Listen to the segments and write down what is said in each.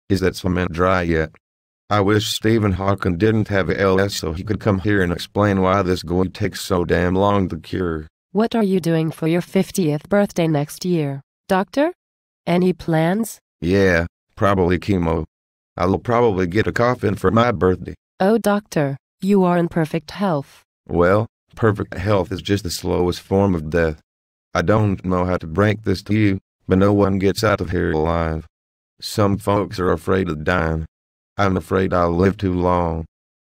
Is that cement dry yet? I wish Stephen Hawking didn't have ALS so he could come here and explain why this going takes so damn long to cure. What are you doing for your 50th birthday next year, doctor? Any plans? Yeah, probably chemo. I'll probably get a coffin for my birthday. Oh, doctor, you are in perfect health. Well, perfect health is just the slowest form of death. I don't know how to break this to you, but no one gets out of here alive. Some folks are afraid of dying. I'm afraid I'll live too long.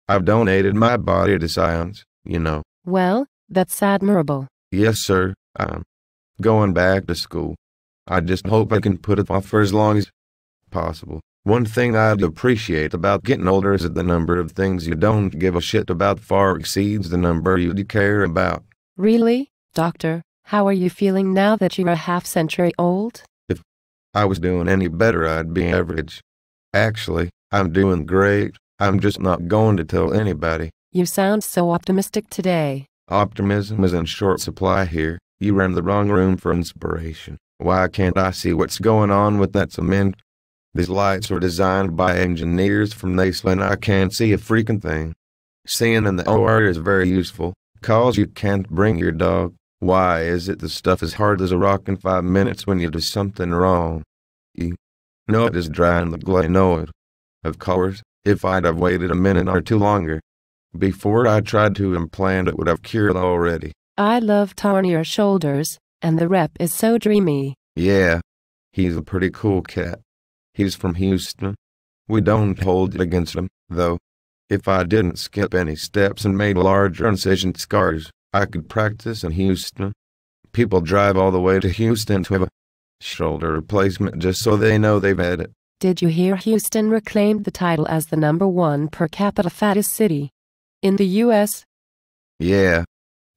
I've donated my body to science, you know. Well, that's admirable. Yes, sir, I'm going back to school. I just hope I can put it off for as long as possible. One thing I'd appreciate about getting older is that the number of things you don't give a shit about far exceeds the number you do care about. Really, doctor? How are you feeling now that you're a half-century old? If I was doing any better, I'd be average. Actually, I'm doing great. I'm just not going to tell anybody. You sound so optimistic today. Optimism is in short supply here. You ran the wrong room for inspiration. Why can't I see what's going on with that cement? These lights were designed by engineers from NASA and I can't see a freaking thing. Seeing in the OR is very useful, 'cause you can't bring your dog. Why is it the stuff as hard as a rock in 5 minutes when you do something wrong? You know it is dry in the glenoid. Of course, if I'd have waited a minute or two longer before I tried to implant it would have cured already. I love Tar on your shoulders, and the rep is so dreamy. Yeah, he's a pretty cool cat. He's from Houston. We don't hold it against him, though. If I didn't skip any steps and made larger incision scars, I could practice in Houston. People drive all the way to Houston to have a shoulder replacement just so they know they've had it. Did you hear Houston reclaimed the title as the #1 per capita fattest city in the U.S.? Yeah,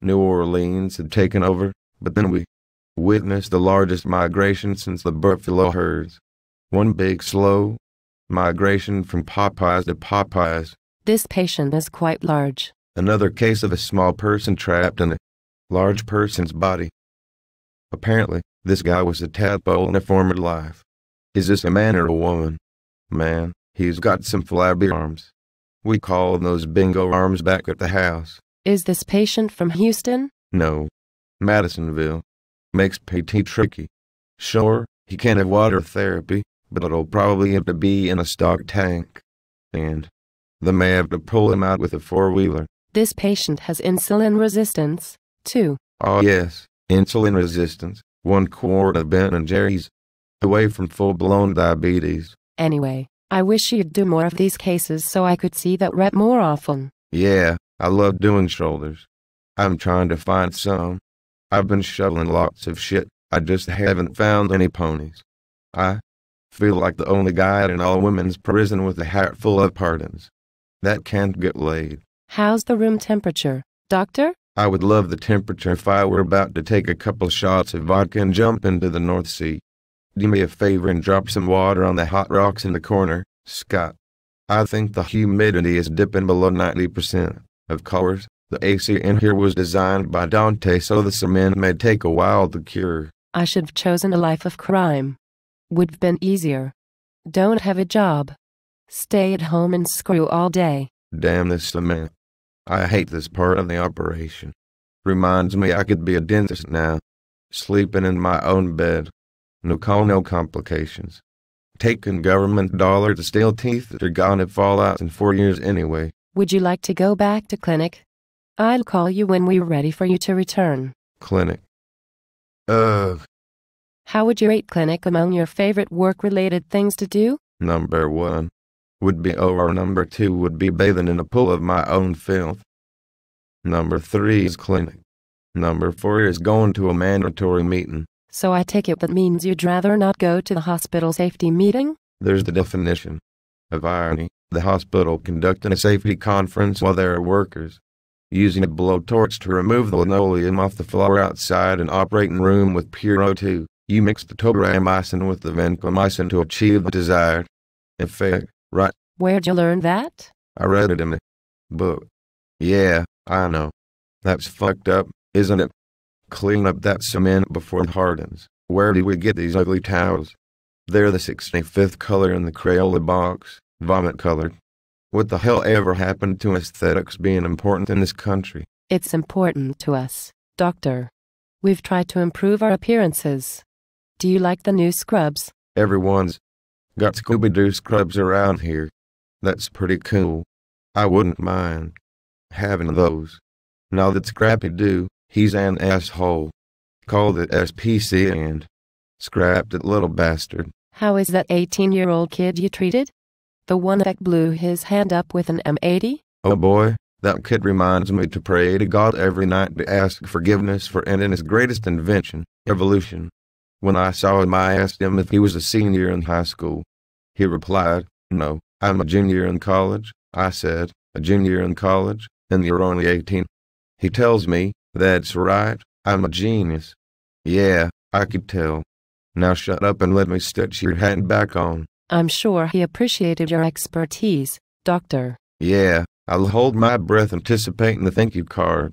New Orleans had taken over, but then we witnessed the largest migration since the buffalo herds. One big slow migration from Popeyes to Popeyes. This patient is quite large. Another case of a small person trapped in a large person's body. Apparently, this guy was a tadpole in a former life. Is this a man or a woman? Man, he's got some flabby arms. We call those bingo arms back at the house. Is this patient from Houston? No. Madisonville. Makes PT tricky. Sure, he can have water therapy, but it'll probably have to be in a stock tank. And they may have to pull him out with a four-wheeler. This patient has insulin resistance, too. Oh yes, insulin resistance. 1 quart of Ben & Jerry's. Away from full-blown diabetes. Anyway, I wish you'd do more of these cases so I could see that rep more often. Yeah, I love doing shoulders. I'm trying to find some. I've been shoveling lots of shit, I just haven't found any ponies. I feel like the only guy in all women's prison with a hat full of pardons. That can't get laid. How's the room temperature, doctor? I would love the temperature if I were about to take a couple shots of vodka and jump into the North Sea. Do me a favor and drop some water on the hot rocks in the corner, Scott. I think the humidity is dipping below 90%. Of course, the AC in here was designed by Dante so the cement may take a while to cure. I should have chosen a life of crime. Would have been easier. Don't have a job. Stay at home and screw all day. Damn this cement. I hate this part of the operation. Reminds me I could be a dentist now. Sleeping in my own bed. No call, no complications. Taking government dollar to steal teeth that are gonna fall out in 4 years anyway. Would you like to go back to clinic? I'll call you when we're ready for you to return. Clinic. How would you rate clinic among your favorite work-related things to do? Number 1 would be or number 2 would be bathing in a pool of my own filth. Number 3 is clinic. Number 4 is going to a mandatory meeting. So I take it that means you'd rather not go to the hospital safety meeting? There's the definition of irony. The hospital conducting a safety conference while there are workers using a blowtorch to remove the linoleum off the floor outside an operating room with pure O2. You mix the tobramycin with the vancomycin to achieve the desired effect, right? Where'd you learn that? I read it in a book. Yeah, I know. That's fucked up, isn't it? Clean up that cement before it hardens. Where do we get these ugly towels? They're the 65th color in the Crayola box, vomit colored. What the hell ever happened to aesthetics being important in this country? It's important to us, doctor. We've tried to improve our appearances. Do you like the new scrubs? Everyone's got Scooby-Doo scrubs around here. That's pretty cool. I wouldn't mind having those. Now that Scrappy-Doo, he's an asshole. Called it SPC and scrapped it, little bastard. How is that 18-year-old kid you treated? The one that blew his hand up with an M80? Oh boy, that kid reminds me to pray to God every night to ask forgiveness for ending his greatest invention, evolution. When I saw him, I asked him if he was a senior in high school. He replied, "No, I'm a junior in college." I said, "A junior in college? And you're only 18. He tells me, "That's right, I'm a genius." Yeah, I could tell. Now shut up and let me stitch your hand back on. I'm sure he appreciated your expertise, doctor. Yeah, I'll hold my breath anticipating the thank you card.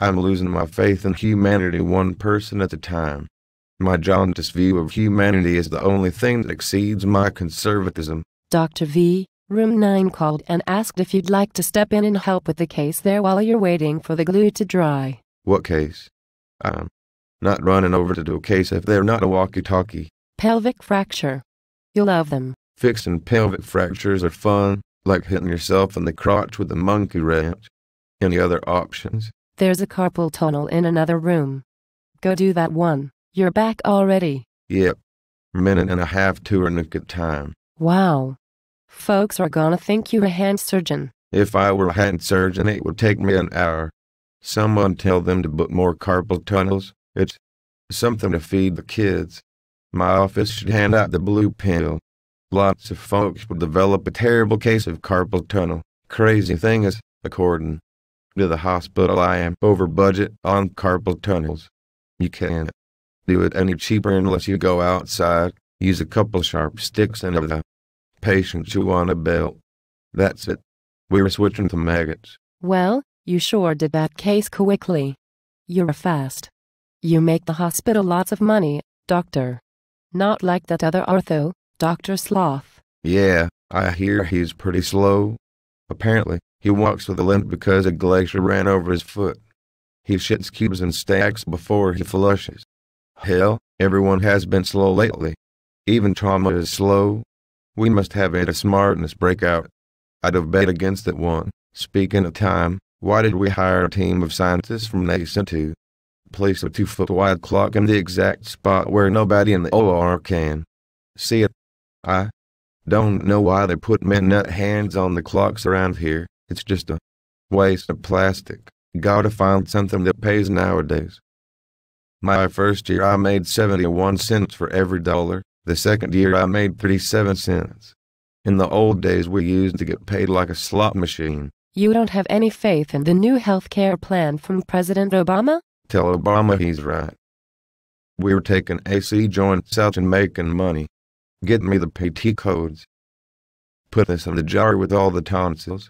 I'm losing my faith in humanity one person at a time. My jaundiced view of humanity is the only thing that exceeds my conservatism. Dr. V, room 9 called and asked if you'd like to step in and help with the case there while you're waiting for the glue to dry. What case? I'm not running over to do a case if they're not a walkie-talkie. Pelvic fracture. You'll love them. Fixing pelvic fractures are fun, like hitting yourself in the crotch with a monkey wrench. Any other options? There's a carpal tunnel in another room. Go do that one. You're back already. Yep. Minute and a half to a nick of time. Wow. Folks are gonna think you're a hand surgeon. If I were a hand surgeon, it would take me an hour. Someone tell them to book more carpal tunnels. It's something to feed the kids. My office should hand out the blue pill. Lots of folks would develop a terrible case of carpal tunnel. Crazy thing is, according to the hospital, I am over budget on carpal tunnels. You can't do it any cheaper unless you go outside, use a couple sharp sticks and have the patient chew on a belt. That's it. We're switching to maggots. Well, you sure did that case quickly. You're fast. You make the hospital lots of money, doctor. Not like that other ortho, Dr. Sloth. Yeah, I hear he's pretty slow. Apparently, he walks with a limp because a glacier ran over his foot. He shits cubes and stacks before he flushes. Hell, everyone has been slow lately. Even trauma is slow. We must have had a smartness breakout. I'd have bet against it one. Speaking of time, why did we hire a team of scientists from NASA to place a 2-foot-wide clock in the exact spot where nobody in the OR can see it? I don't know why they put magnet hands on the clocks around here. It's just a waste of plastic. Gotta find something that pays nowadays. My first year I made 71 cents for every dollar. The second year I made 37 cents. In the old days we used to get paid like a slot machine. You don't have any faith in the new health care plan from President Obama? Tell Obama he's right. We were taking AC joints out and making money. Get me the PT codes. Put this in the jar with all the tonsils.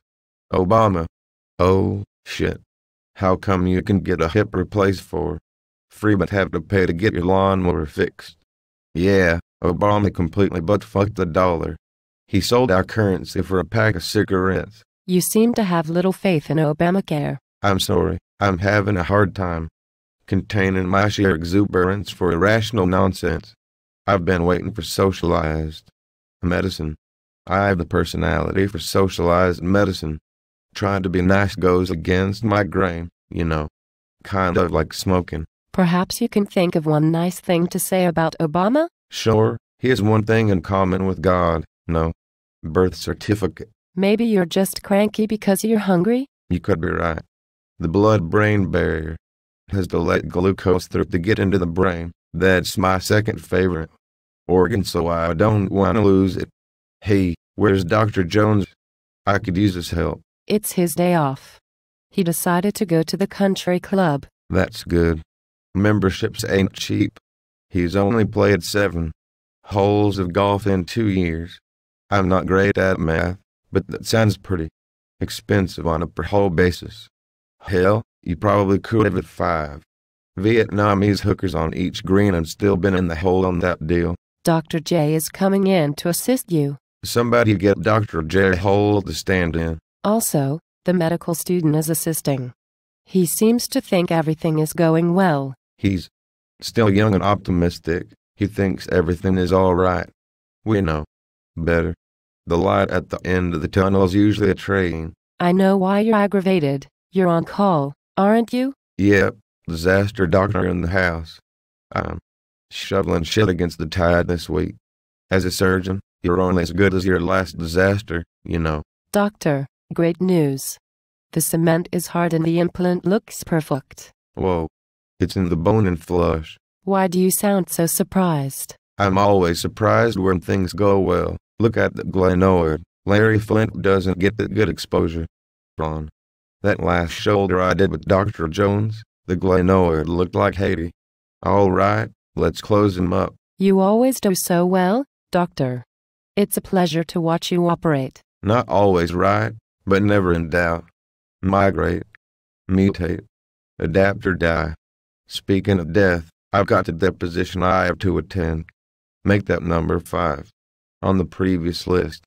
Obama. Oh, shit. How come you can get a hip replaced for free but have to pay to get your lawnmower fixed? Yeah, Obama completely butt-fucked the dollar. He sold our currency for a pack of cigarettes. You seem to have little faith in Obamacare. I'm sorry, I'm having a hard time containing my sheer exuberance for irrational nonsense. I've been waiting for socialized medicine. I have the personality for socialized medicine. Trying to be nice goes against my grain, you know. Kind of like smoking. Perhaps you can think of one nice thing to say about Obama? Sure, he has one thing in common with God. No. Birth certificate. Maybe you're just cranky because you're hungry? You could be right. The blood-brain barrier has to let glucose through to get into the brain. That's my second favorite organ, so I don't want to lose it. Hey, where's Dr. Jones? I could use his help. It's his day off. He decided to go to the country club. That's good. Memberships ain't cheap. He's only played 7 holes of golf in 2 years. I'm not great at math, but that sounds pretty expensive on a per-hole basis. Hell, you probably could have at 5 Vietnamese hookers on each green and still been in the hole on that deal. Dr. J is coming in to assist you. Somebody get Dr. J hold the stand-in. Also, the medical student is assisting. He seems to think everything is going well. He's still young and optimistic. He thinks everything is all right. We know better. The light at the end of the tunnel is usually a train. I know why you're aggravated. You're on call, aren't you? Yep, disaster doctor in the house. I'm shoveling shit against the tide this week. As a surgeon, you're only as good as your last disaster, you know. Doctor, great news. The cement is hard and the implant looks perfect. Whoa. It's in the bone and flush. Why do you sound so surprised? I'm always surprised when things go well. Look at the glenoid. Larry Flint doesn't get that good exposure. Ron. That last shoulder I did with Dr. Jones, the glenoid looked like Haiti. All right, let's close him up. You always do so well, Doctor. It's a pleasure to watch you operate. Not always right, but never in doubt. Migrate. Mutate. Adapt or die. Speaking of death, I've got a deposition I have to attend. Make that number 5 on the previous list.